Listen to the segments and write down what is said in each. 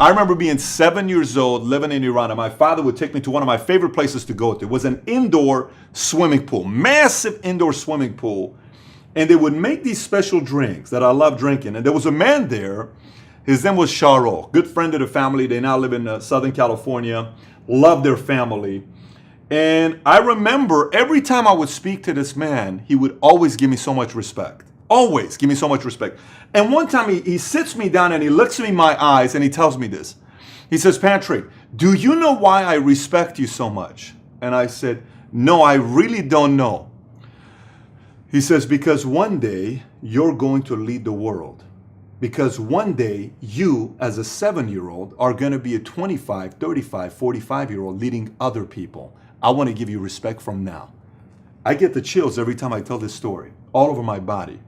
I remember being 7 years old, living in Iran, and my father would take me to one of my favorite places to go to. It was an indoor swimming pool, massive indoor swimming pool. And they would make these special drinks that I love drinking. And there was a man there. His name was Sharo, good friend of the family. They now live in Southern California. Love their family. And I remember every time I would speak to this man, he would always give me so much respect. Always give me so much respect. And one time he sits me down and he looks me in my eyes and he tells me this. He says, Patrick, do you know why I respect you so much? And I said, no, I really don't know. He says, because one day you're going to lead the world. Because one day you, as a 7-year-old, are going to be a 25, 35, 45-year-old leading other people. I want to give you respect from now. I get the chills every time I tell this story, all over my body.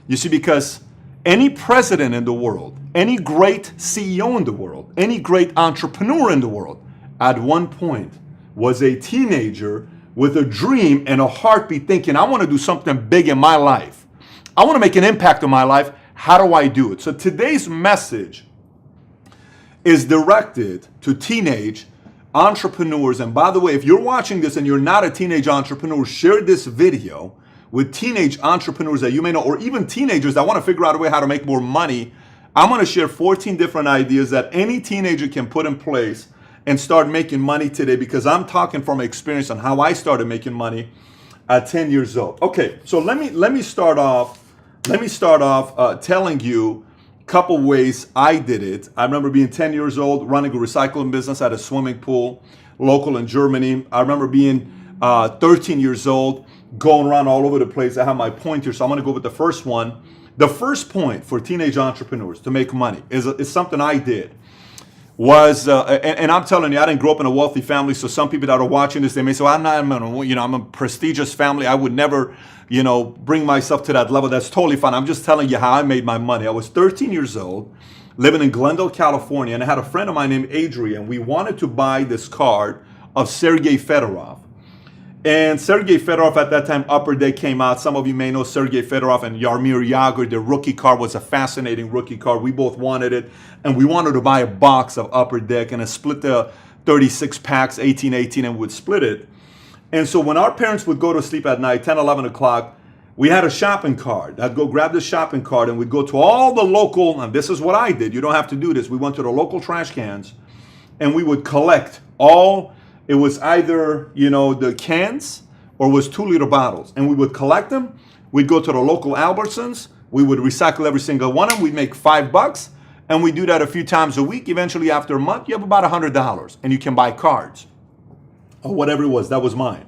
You see, because any president in the world, any great CEO in the world, any great entrepreneur in the world, at one point was a teenager with a dream and a heartbeat thinking, I want to do something big in my life. I want to make an impact in my life. How do I do it? So today's message is directed to teenage entrepreneurs. And by the way, if you're watching this and you're not a teenage entrepreneur, share this video with teenage entrepreneurs that you may know, or even teenagers that want to figure out a way how to make more money. I'm going to share 14 different ideas that any teenager can put in place and start making money today, because I'm talking from experience on how I started making money at 10 years old. Okay, so let me start off telling you a couple ways I did it. I remember being 10 years old, running a recycling business at a swimming pool, local in Germany. I remember being 13 years old, going around all over the place. I have my pointer, so I'm going to go with the first one. The first point for teenage entrepreneurs to make money is something I did. And I'm telling you, I didn't grow up in a wealthy family. So some people that are watching this, they may say, well, I'm a prestigious family. I would never, bring myself to that level. That's totally fine. I'm just telling you how I made my money. I was 13 years old, living in Glendale, California, and I had a friend of mine named Adrian. We wanted to buy this card of Sergei Fedorov. And Sergei Fedorov at that time, Upper Deck came out. Some of you may know Sergei Fedorov and Yarmir Yager. Their rookie card was a fascinating rookie card. We both wanted it. And we wanted to buy a box of Upper Deck and split the 36 packs, 18, and would split it. And so when our parents would go to sleep at night, 10, 11 o'clock, we had a shopping cart. I'd go grab the shopping cart and we'd go to all the local, and this is what I did. You don't have to do this. We went to the local trash cans and we would collect all. It was either, the cans or it was 2-liter bottles. And we would collect them. We'd go to the local Albertsons. We would recycle every single one of them. We'd make $5. And we do that a few times a week. Eventually, after a month, you have about $100. And you can buy cards or whatever it was. That was mine.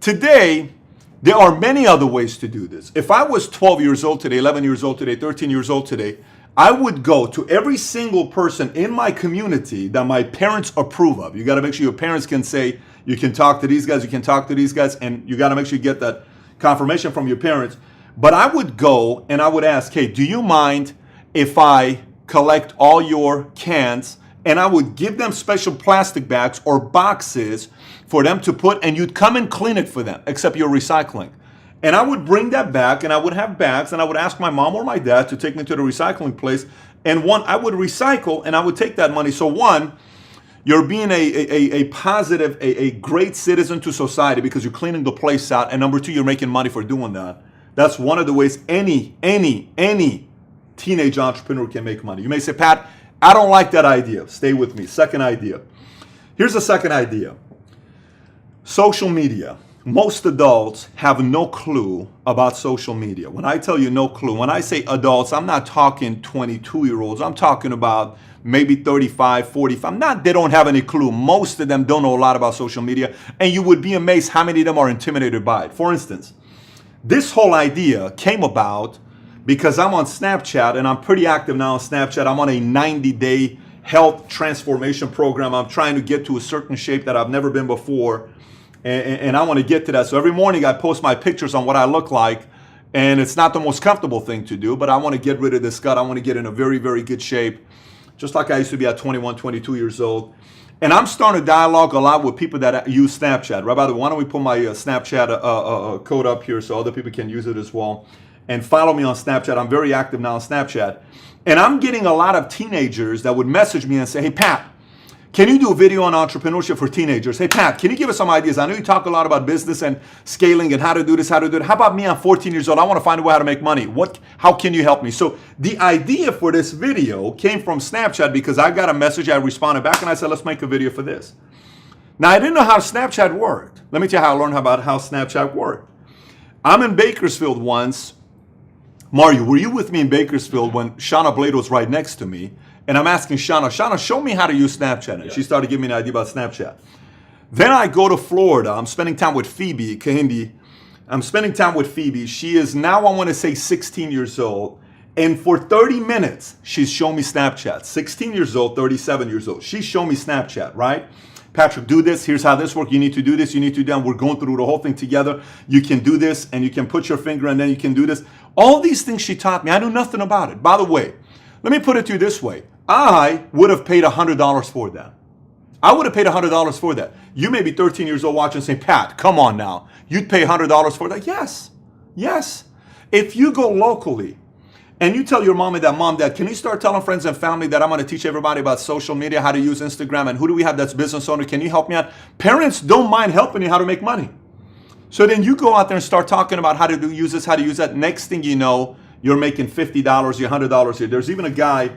Today, there are many other ways to do this. If I was 12 years old today, 11 years old today, 13 years old today, I would go to every single person in my community that my parents approve of. You got to make sure your parents can say, you can talk to these guys, you can talk to these guys, and you got to make sure you get that confirmation from your parents. But I would go and I would ask, hey, do you mind if I collect all your cans? And I would give them special plastic bags or boxes for them to put, and you'd come and clean it for them, except you're recycling. And I would bring that back and I would have bags and I would ask my mom or my dad to take me to the recycling place. And I would recycle and I would take that money. So one, you're being a positive, a great citizen to society because you're cleaning the place out. And number two, you're making money for doing that. That's one of the ways any teenage entrepreneur can make money. You may say, Pat, I don't like that idea. Stay with me. Second idea. Here's the second idea. Social media. Most adults have no clue about social media. When I tell you no clue, when I say adults, I'm not talking 22-year-olds. I'm talking about maybe 35, 45. They don't have any clue. Most of them don't know a lot about social media. And you would be amazed how many of them are intimidated by it. For instance, this whole idea came about because I'm on Snapchat and I'm pretty active now on Snapchat. I'm on a 90-day health transformation program. I'm trying to get to a certain shape that I've never been before. And I want to get to that. So every morning I post my pictures on what I look like. And it's not the most comfortable thing to do, but I want to get rid of this gut. I want to get in a very, very good shape, just like I used to be at 21, 22 years old. And I'm starting to dialogue a lot with people that use Snapchat. Right, by the way, why don't we put my Snapchat code up here so other people can use it as well. and follow me on Snapchat. I'm very active now on Snapchat. And I'm getting a lot of teenagers that would message me and say, hey, Pat, can you do a video on entrepreneurship for teenagers? Hey, Pat, can you give us some ideas? I know you talk a lot about business and scaling and how to do this, how to do it. How about me? I'm 14 years old. I want to find a way how to make money. How can you help me? So the idea for this video came from Snapchat because I got a message. I responded back and I said, let's make a video for this. Now, I didn't know how Snapchat worked. Let me tell you how I learned about how Snapchat worked. I'm in Bakersfield once. Mario, were you with me in Bakersfield when Shauna Blade was right next to me? And I'm asking Shauna, show me how to use Snapchat. And she started giving me an idea about Snapchat. Then I go to Florida. I'm spending time with Phoebe Kahindi. I'm spending time with Phoebe. She is now, I want to say, 16 years old. And for 30 minutes, she's shown me Snapchat. 16 years old, 37 years old. She's shown me Snapchat, right? Patrick, do this. Here's how this works. You need to do this. You need to do that. We're going through the whole thing together. You can do this, and you can put your finger, and then you can do this. All these things she taught me. I knew nothing about it. By the way, let me put it to you this way. I would have paid $100 for that. I would have paid $100 for that. You may be 13 years old watching and saying, Pat, come on now. You'd pay $100 for that? Yes. Yes. If you go locally and you tell your mom and dad, Mom, Dad, can you start telling friends and family that I'm going to teach everybody about social media, how to use Instagram, and who do we have that's business owner? Can you help me out? Parents don't mind helping you how to make money. So then you go out there and start talking about how to use this, how to use that. Next thing you know, you're making $50, $100 here. There's even a guy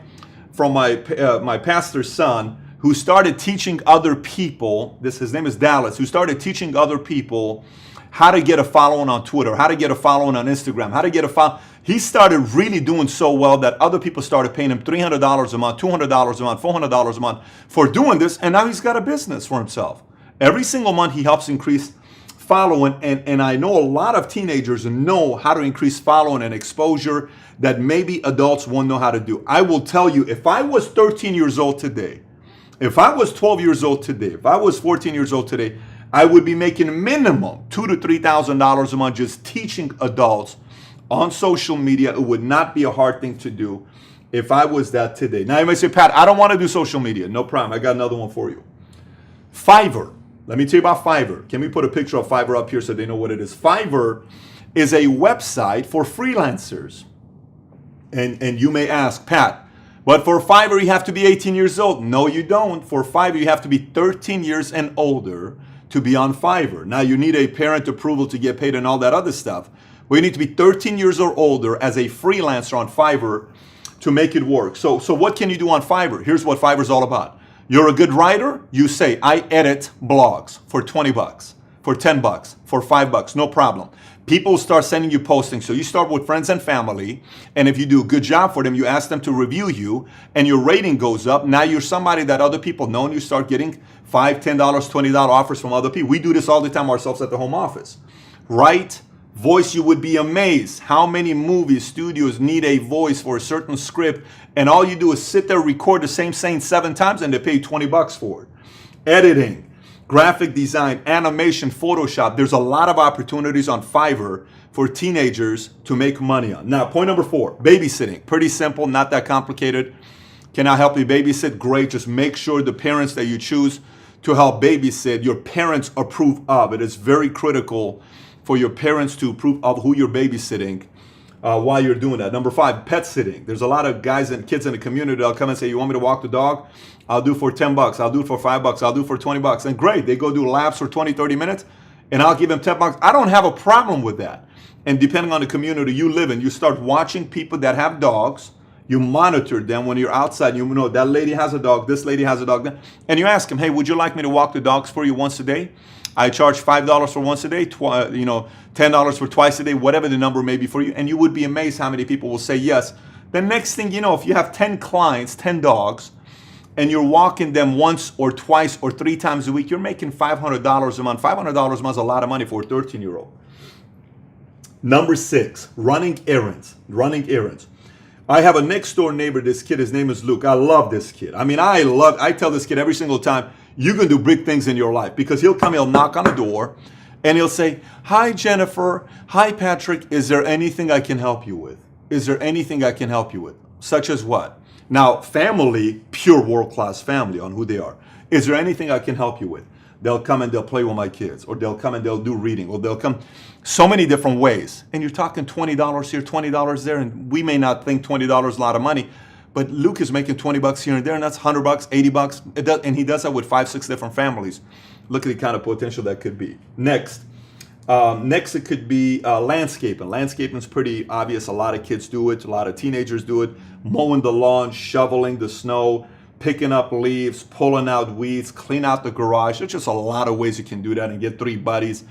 from my pastor's son who started teaching other people, his name is Dallas, who started teaching other people how to get a following on Twitter, how to get a following on Instagram, how to get a follow. He started really doing so well that other people started paying him $300 a month, $200 a month, $400 a month for doing this, and now he's got a business for himself. Every single month he helps increase following, and I know a lot of teenagers know how to increase following and exposure that maybe adults won't know how to do. I will tell you, if I was 13 years old today, if I was 12 years old today, if I was 14 years old today, I would be making minimum $2,000 to $3,000 a month just teaching adults on social media. It would not be a hard thing to do if I was that today. Now you may say, Pat, I don't want to do social media. No problem. I got another one for you. Fiverr. Let me tell you about Fiverr. Can we put a picture of Fiverr up here so they know what it is? Fiverr is a website for freelancers. And you may ask, Pat, but for Fiverr you have to be 18 years old. No, you don't. For Fiverr you have to be 13 years and older to be on Fiverr. Now you need a parent approval to get paid and all that other stuff. But you need to be 13 years or older as a freelancer on Fiverr to make it work. So what can you do on Fiverr? Here's what Fiverr is all about. You're a good writer, you say, I edit blogs for 20 bucks, for 10 bucks, for 5 bucks, no problem. People start sending you postings. So you start with friends and family, and if you do a good job for them, you ask them to review you, and your rating goes up. Now you're somebody that other people know, and you start getting $5, $10, $20 offers from other people. We do this all the time ourselves at the home office. Write, voice, you would be amazed how many movie studios need a voice for a certain script, and all you do is sit there, record the same scene 7 times, and they pay you 20 bucks for it. Editing, graphic design, animation, Photoshop. There's a lot of opportunities on Fiverr for teenagers to make money on. Now, point number 4, babysitting. Pretty simple, not that complicated. Can I help you babysit? Great. Just make sure the parents that you choose to help babysit, your parents approve of. It is very critical for your parents to approve of who you're babysitting while you're doing that. Number 5, pet sitting. There's a lot of guys and kids in the community that'll come and say, you want me to walk the dog? I'll do for 10 bucks. I'll do it for 5 bucks. I'll do it for 20 bucks. And great, they go do laps for 20, 30 minutes, and I'll give them 10 bucks. I don't have a problem with that. And depending on the community you live in, you start watching people that have dogs. You monitor them when you're outside. You know, that lady has a dog, this lady has a dog. And you ask them, hey, would you like me to walk the dogs for you once a day? I charge $5 for once a day, $10 for twice a day, whatever the number may be for you. And you would be amazed how many people will say yes. The next thing you know, if you have 10 clients, 10 dogs, and you're walking them once or twice or 3 times a week, you're making $500 a month. $500 a month is a lot of money for a 13-year-old. Number 6, running errands. Running errands. I have a next door neighbor, this kid, his name is Luke. I love this kid. I mean, I tell this kid every single time, you can do big things in your life, because he'll come, he'll knock on the door, and he'll say, hi, Jennifer. Hi, Patrick. Is there anything I can help you with? Is there anything I can help you with? Such as what? Now, family, pure world-class family on who they are. Is there anything I can help you with? they'll come and they'll play with my kids, or they'll come and they'll do reading, or they'll come so many different ways. And you're talking $20 here, $20 there, and we may not think $20 is a lot of money, but Luke is making 20 bucks here and there, and that's 100 bucks, 80 bucks. And he does that with 5, 6 different families. Look at the kind of potential that could be. Next it could be landscaping. Landscaping is pretty obvious. A lot of kids do it. A lot of teenagers do it. Mowing the lawn, shoveling the snow, picking up leaves, pulling out weeds, clean out the garage. There's just a lot of ways you can do that and get 3 buddies.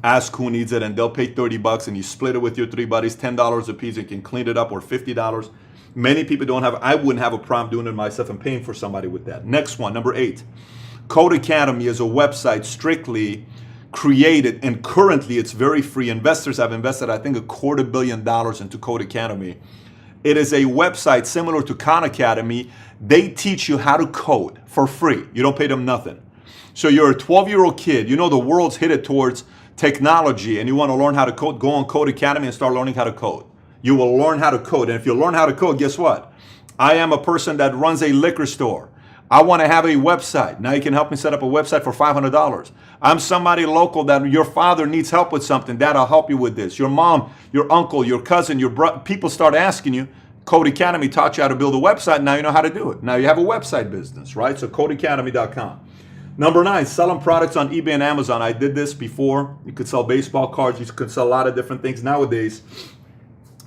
Ask who needs it, and they'll pay 30 bucks, and you split it with your 3 buddies, $10 a piece. You can clean it up, or $50. Many people don't have. I wouldn't have a problem doing it myself and paying for somebody with that. Next one, number 8. Code Academy is a website strictly created, and currently it's very free. Investors have invested, I think, $250 million into Code Academy. It is a website similar to Khan Academy. They teach you how to code for free. You don't pay them nothing. So you're a 12-year-old kid. You know the world's headed towards technology, and you want to learn how to code. Go on Code Academy and start learning how to code. You will learn how to code. And if you learn how to code, guess what? I am a person that runs a liquor store. I want to have a website. Now you can help me set up a website for $500. I'm somebody local that your father needs help with something. Dad, I'll help you with this. Your mom, your uncle, your cousin, your brother, people start asking you. Code Academy taught you how to build a website. Now you know how to do it. Now you have a website business, right? So codeacademy.com. Number 9, selling products on eBay and Amazon. I did this before. You could sell baseball cards. You could sell a lot of different things. Nowadays,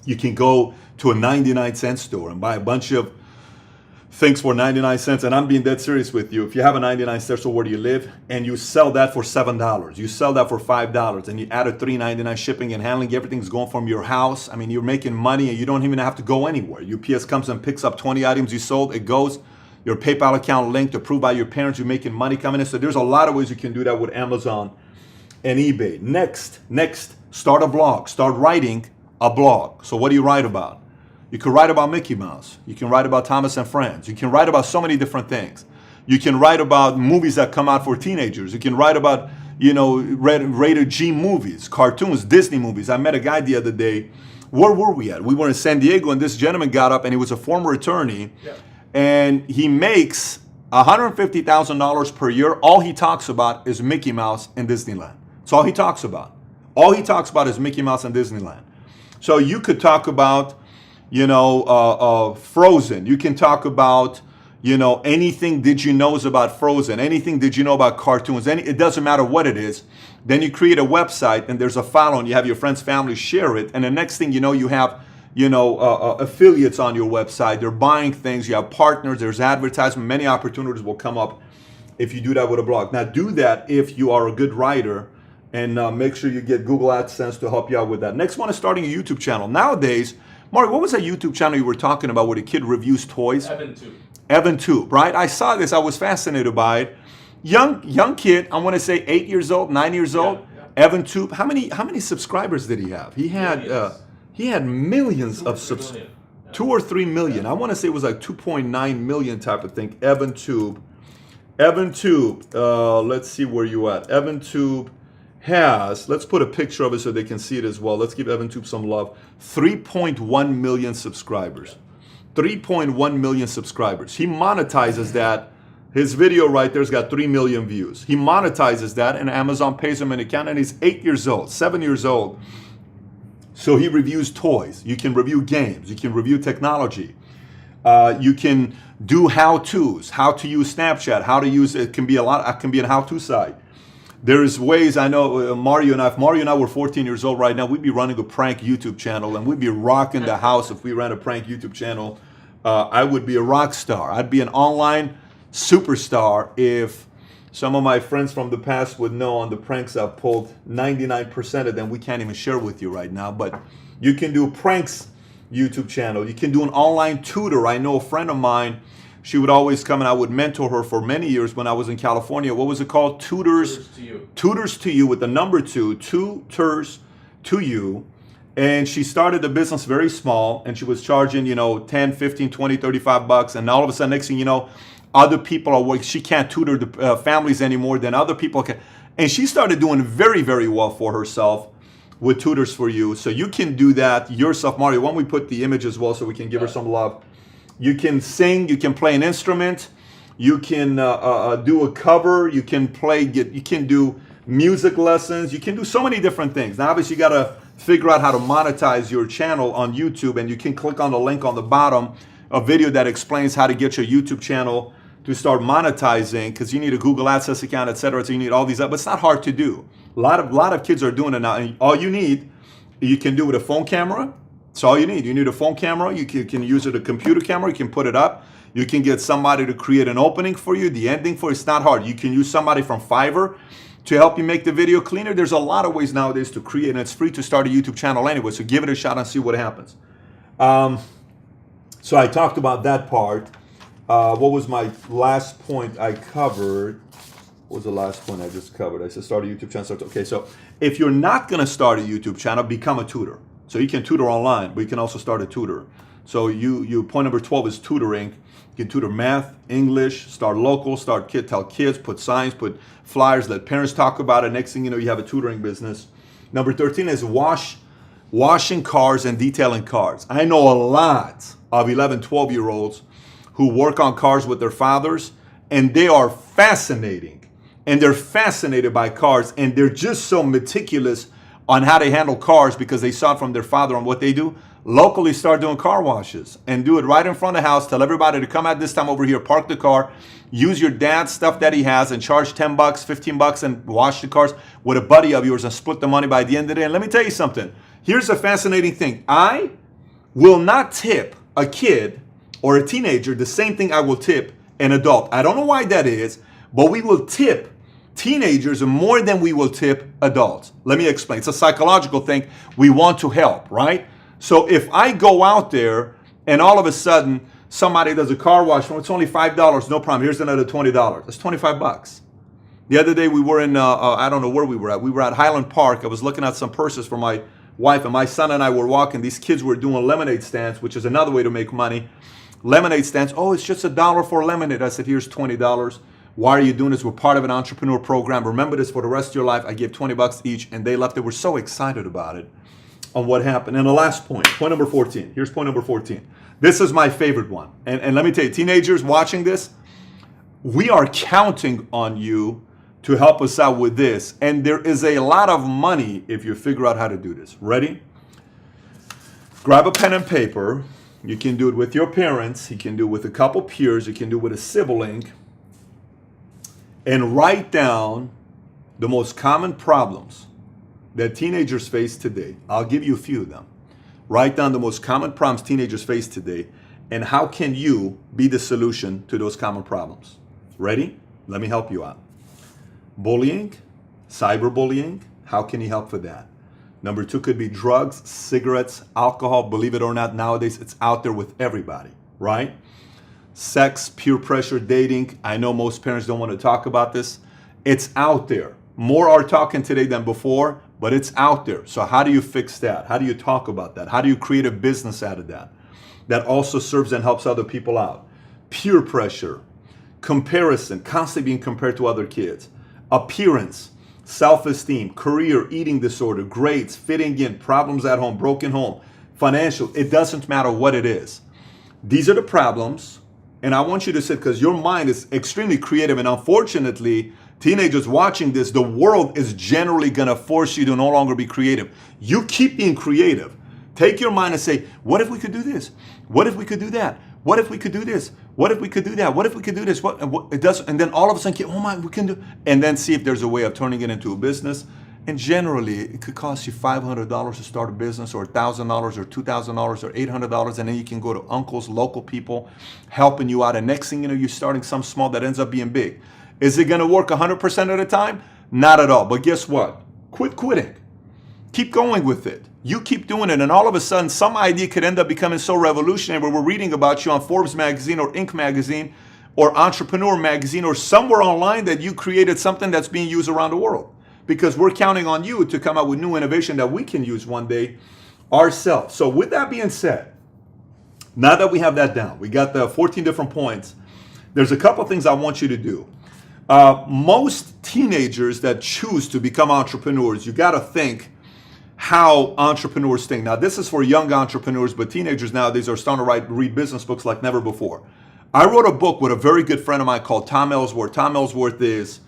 you can go to a 99-cent store and buy a bunch of things for 99 cents. And I'm being dead serious with you. If you have a 99-cent store where you live and you sell that for $7, you sell that for $5, and you add a $3.99 shipping and handling, everything's going from your house. I mean, you're making money and you don't even have to go anywhere. UPS comes and picks up 20 items you sold. It goes, your PayPal account linked, approved by your parents. You're making money coming in. So there's a lot of ways you can do that with Amazon and eBay. Next, start a blog. Start writing a blog. So what do you write about? You can write about Mickey Mouse. You can write about Thomas and Friends. You can write about so many different things. You can write about movies that come out for teenagers. You can write about, rated G movies, cartoons, Disney movies. I met a guy the other day. Where were we at? We were in San Diego, and this gentleman got up, and he was a former attorney, and he makes $150,000 per year. All he talks about is Mickey Mouse and Disneyland. That's all he talks about. All he talks about is Mickey Mouse and Disneyland. So you could talk about, Frozen. You can talk about, anything did you know about Frozen, anything did you know about cartoons, it doesn't matter what it is. Then you create a website, and there's a follow, and you have your friends, family share it, and the next thing you know, you have, affiliates on your website. They're buying things, you have partners, there's advertisement, many opportunities will come up if you do that with a blog. Now do that if you are a good writer, and make sure you get Google AdSense to help you out with that. Next one is starting a YouTube channel. Nowadays, Mark, what was that YouTube channel you were talking about where the kid reviews toys? EvanTube, right? I saw this. I was fascinated by it. Young kid, I want to say 8 years old, 9 years old. Yeah. EvanTube. How many subscribers did he have? He had millions of subscribers. 2 or 3 million. I want to say it was like 2.9 million type of thing. EvanTube. Let's see where you at. EvanTube has, let's put a picture of it so they can see it as well. Let's give EvanTube some love. 3.1 million subscribers. 3.1 million subscribers. He monetizes that. His video right there's got 3 million views. He monetizes that, and Amazon pays him an account, and he's 8 years old, 7 years old. So he reviews toys. You can review games. You can review technology. You can do how-tos, how to use Snapchat, how to use it. Can be it can be a how-to site. There's ways, I know, Mario and I were 14 years old right now, we'd be running a prank YouTube channel, and we'd be rocking the house if we ran a prank YouTube channel. I would be a rock star. I'd be an online superstar if some of my friends from the past would know on the pranks I've pulled. 99% of them we can't even share with you right now, but you can do pranks YouTube channel. You can do an online tutor. I know a friend of mine, she would always come and I would mentor her for many years when I was in California. What was it called? Tutors to You. Tutors to You with the number 2. Tutors to You. And she started the business very small, and she was charging, 10, 15, 20, 35 bucks. And all of a sudden, next thing you know, other people are working. She can't tutor the families anymore than other people can. And she started doing very, very well for herself with Tutors for You. So you can do that yourself. Mario, why don't we put the image as well so we can give her some love. You can sing, you can play an instrument, You can do a cover. You can you can do music lessons. You can do so many different things. Now, obviously, you got to figure out how to monetize your channel on YouTube, and you can click on the link on the bottom, a video that explains how to get your YouTube channel to start monetizing, because you need a Google AdSense account, etc. So you need all these up, but it's not hard to do. A lot of kids are doing it now, and all you need, you can do with a phone camera. That's all you need. You need a phone camera. You can use it, a computer camera. You can put it up. You can get somebody to create an opening for you, the ending for you. It's not hard. You can use somebody from Fiverr to help you make the video cleaner. There's a lot of ways nowadays to create, and it's free to start a YouTube channel anyway, so give it a shot and see what happens. So I talked about that part. What was my last point I covered? What was the last point I just covered? I said start a YouTube channel. Okay, so if you're not going to start a YouTube channel, become a tutor. So you can tutor online, but you can also start a tutor. So point number 12 is tutoring. You can tutor math, English, start local, tell kids, put signs, put flyers, let parents talk about it. Next thing you know, you have a tutoring business. Number 13 is washing cars and detailing cars. I know a lot of 11, 12-year-olds who work on cars with their fathers, and they are fascinating. And they're fascinated by cars, and they're just so meticulous on how they handle cars because they saw it from their father on what they do. Locally, start doing car washes and do it right in front of the house. Tell everybody to come at this time over here, park the car, use your dad's stuff that he has and charge 10 bucks, 15 bucks and wash the cars with a buddy of yours and split the money by the end of the day. And let me tell you something. Here's a fascinating thing. I will not tip a kid or a teenager the same thing I will tip an adult. I don't know why that is, but we will tip teenagers more than we will tip adults. Let me explain. It's a psychological thing. We want to help, right? So if I go out there and all of a sudden somebody does a car wash, it's only $5, no problem. Here's another $20. That's 25 bucks. The other day we were in, I don't know where we were at. We were at Highland Park. I was looking at some purses for my wife, and my son and I were walking. These kids were doing lemonade stands, which is another way to make money. Lemonade stands. Oh, it's just $1 for a lemonade. I said, here's $20. Why are you doing this? We're part of an entrepreneur program. Remember this for the rest of your life. I gave 20 bucks each, and they left. They were so excited about it on what happened. And the last point number 14. Here's point number 14. This is my favorite one. And let me tell you, teenagers watching this, we are counting on you to help us out with this. And there is a lot of money if you figure out how to do this. Ready? Grab a pen and paper. You can do it with your parents. You can do it with a couple peers. You can do it with a sibling. And write down the most common problems that teenagers face today. I'll give you a few of them. Write down the most common problems teenagers face today, and how can you be the solution to those common problems. Ready? Let me help you out. Bullying, cyberbullying, how can you help with that? Number 2 could be drugs, cigarettes, alcohol. Believe it or not, nowadays it's out there with everybody, right? Sex, peer pressure, dating. I know most parents don't want to talk about this. It's out there. More are talking today than before, but it's out there. So how do you fix that? How do you talk about that? How do you create a business out of that that also serves and helps other people out? Peer pressure, comparison, constantly being compared to other kids, appearance, self-esteem, career, eating disorder, grades, fitting in, problems at home, broken home, financial. It doesn't matter what it is. These are the problems. And I want you to sit, because your mind is extremely creative. And unfortunately, teenagers watching this, the world is generally going to force you to no longer be creative. You keep being creative. Take your mind and say, what if we could do this? What if we could do that? What if we could do this? What if we could do that? What if we could do this? What it does, and then all of a sudden, oh my, we can do, and then see if there's a way of turning it into a business. And generally, it could cost you $500 to start a business, or $1,000, or $2,000, or $800, and then you can go to uncles, local people, helping you out. And next thing you know, you're starting some small that ends up being big. Is it going to work 100% of the time? Not at all. But guess what? Quit quitting. Keep going with it. You keep doing it, and all of a sudden, some idea could end up becoming so revolutionary where we're reading about you on Forbes magazine or Inc. magazine or Entrepreneur magazine or somewhere online that you created something that's being used around the world. Because we're counting on you to come up with new innovation that we can use one day ourselves. So with that being said, now that we have that down, we got the 14 different points, there's a couple things I want you to do. Most teenagers that choose to become entrepreneurs, you got to think how entrepreneurs think. Now, this is for young entrepreneurs, but teenagers nowadays are starting to read business books like never before. I wrote a book with a very good friend of mine called Tom Ellsworth. Tom Ellsworth is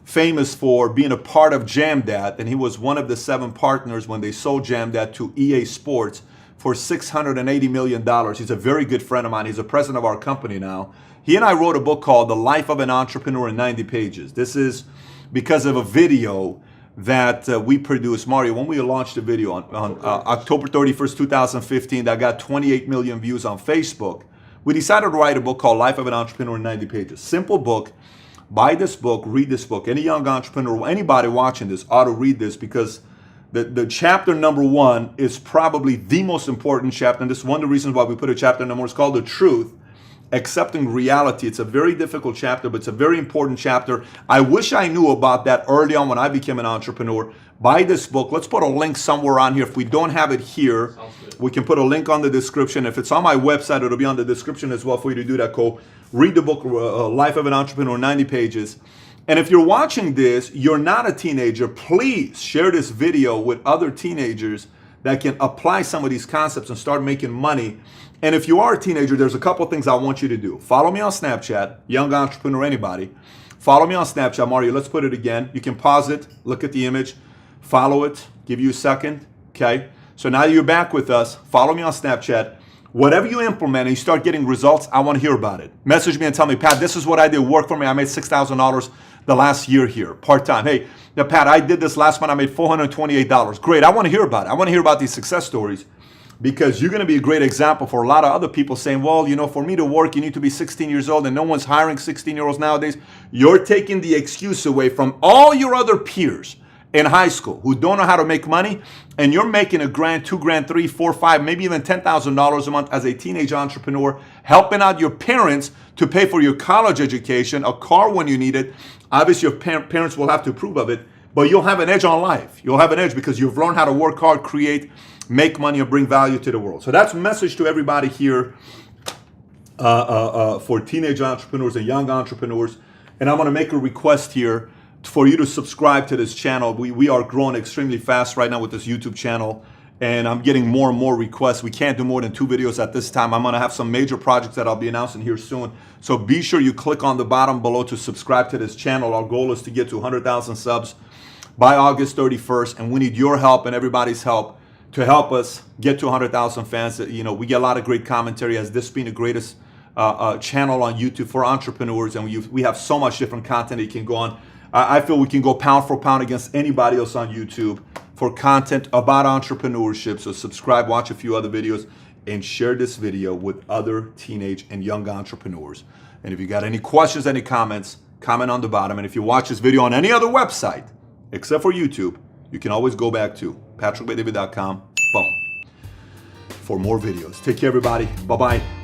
famous for being a part of JamDat, and he was one of the 7 partners when they sold JamDat to EA Sports for $680 million. He's a very good friend of mine. He's the president of our company now. He and I wrote a book called The Life of an Entrepreneur in 90 Pages. This is because of a video that we produced, Mario, when we launched the video on October 31st, 2015, that got 28 million views on Facebook. We decided to write a book called Life of an Entrepreneur in 90 Pages. Simple book. Buy this book, read this book. Any young entrepreneur, anybody watching this ought to read this, because the chapter number 1 is probably the most important chapter. And this is one of the reasons why we put a chapter number 1. It's called The Truth, Accepting Reality. It's a very difficult chapter, but it's a very important chapter. I wish I knew about that early on when I became an entrepreneur. Buy this book. Let's put a link somewhere on here. If we don't have it here, we can put a link on the description. If it's on my website, it'll be on the description as well for you to do that. Go read the book, Life of an Entrepreneur, 90 pages. And if you're watching this, you're not a teenager, please share this video with other teenagers that can apply some of these concepts and start making money. And if you are a teenager, there's a couple things I want you to do. Follow me on Snapchat, young entrepreneur, anybody. Follow me on Snapchat, Mario. Let's put it again. You can pause it, look at the image, follow it, give you a second, okay? So now that you're back with us, follow me on Snapchat. Whatever you implement and you start getting results, I want to hear about it. Message me and tell me, Pat, this is what I did. Work for me. I made $6,000 the last year here, part-time. Hey, now, Pat, I did this last month. I made $428. Great. I want to hear about it. I want to hear about these success stories, because you're going to be a great example for a lot of other people saying, well, you know, for me to work, you need to be 16 years old, and no one's hiring 16-year-olds nowadays. You're taking the excuse away from all your other peers in high school who don't know how to make money, and you're making $1,000, $2,000, $3,000, $4,000, $5,000, maybe even $10,000 a month as a teenage entrepreneur, helping out your parents to pay for your college education, a car when you need it. Obviously, your parents will have to approve of it, but you'll have an edge on life. You'll have an edge because you've learned how to work hard, create, make money, and bring value to the world. So that's a message to everybody here for teenage entrepreneurs and young entrepreneurs. And I'm going to make a request here for you to subscribe to this channel. We are growing extremely fast right now with this YouTube channel, and I'm getting more and more requests. We can't do more than 2 videos at this time. I'm going to have some major projects that I'll be announcing here soon. So be sure you click on the bottom below to subscribe to this channel. Our goal is to get to 100,000 subs by August 31st, and we need your help and everybody's help to help us get to 100,000 fans. You know, we get a lot of great commentary as this being the greatest channel on YouTube for entrepreneurs, and we have so much different content that you can go on. I feel we can go pound for pound against anybody else on YouTube for content about entrepreneurship. So subscribe, watch a few other videos, and share this video with other teenage and young entrepreneurs. And if you got any questions, any comments, comment on the bottom. And if you watch this video on any other website except for YouTube, you can always go back to patrickbetdavid.com, boom, for more videos. Take care, everybody. Bye-bye.